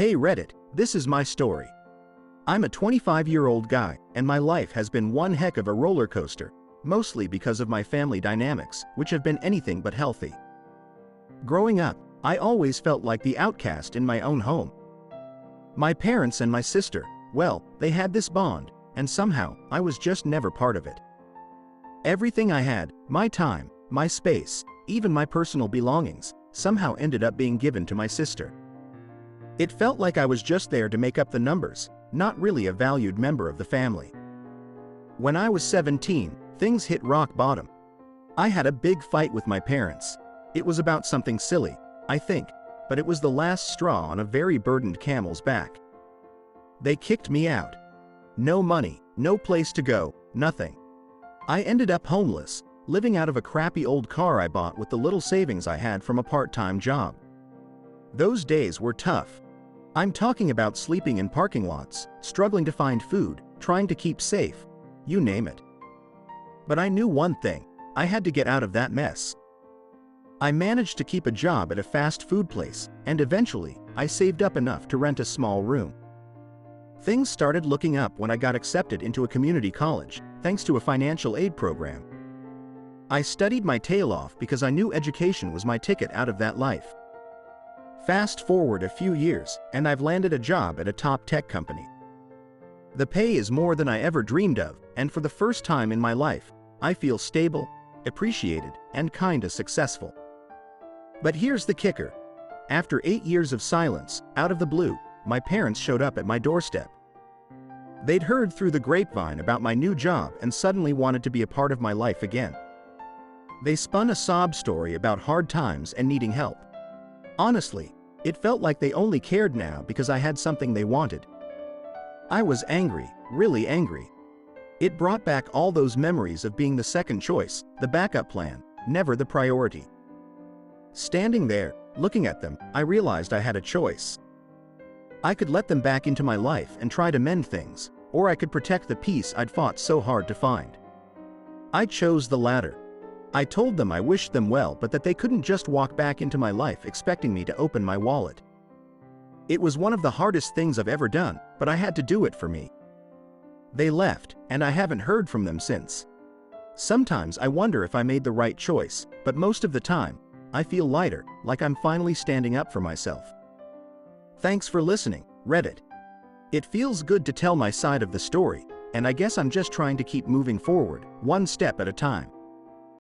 Hey Reddit, this is my story. I'm a 25-year-old guy, and my life has been one heck of a roller coaster, mostly because of my family dynamics, which have been anything but healthy. Growing up, I always felt like the outcast in my own home. My parents and my sister, well, they had this bond, and somehow, I was just never part of it. Everything I had, my time, my space, even my personal belongings, somehow ended up being given to my sister. It felt like I was just there to make up the numbers, not really a valued member of the family. When I was 17, things hit rock bottom. I had a big fight with my parents. It was about something silly, I think, but it was the last straw on a very burdened camel's back. They kicked me out. No money, no place to go, nothing. I ended up homeless, living out of a crappy old car I bought with the little savings I had from a part-time job. Those days were tough. I'm talking about sleeping in parking lots, struggling to find food, trying to keep safe, you name it. But I knew one thing, I had to get out of that mess. I managed to keep a job at a fast food place, and eventually, I saved up enough to rent a small room. Things started looking up when I got accepted into a community college, thanks to a financial aid program. I studied my tail off because I knew education was my ticket out of that life. Fast forward a few years, and I've landed a job at a top tech company. The pay is more than I ever dreamed of, and for the first time in my life, I feel stable, appreciated, and kinda successful. But here's the kicker. After 8 years of silence, out of the blue, my parents showed up at my doorstep. They'd heard through the grapevine about my new job and suddenly wanted to be a part of my life again. They spun a sob story about hard times and needing help. Honestly, it felt like they only cared now because I had something they wanted. I was angry, really angry. It brought back all those memories of being the second choice, the backup plan, never the priority. Standing there, looking at them, I realized I had a choice. I could let them back into my life and try to mend things, or I could protect the peace I'd fought so hard to find. I chose the latter. I told them I wished them well, but that they couldn't just walk back into my life expecting me to open my wallet. It was one of the hardest things I've ever done, but I had to do it for me. They left, and I haven't heard from them since. Sometimes I wonder if I made the right choice, but most of the time, I feel lighter, like I'm finally standing up for myself. Thanks for listening, Reddit. It feels good to tell my side of the story, and I guess I'm just trying to keep moving forward, one step at a time.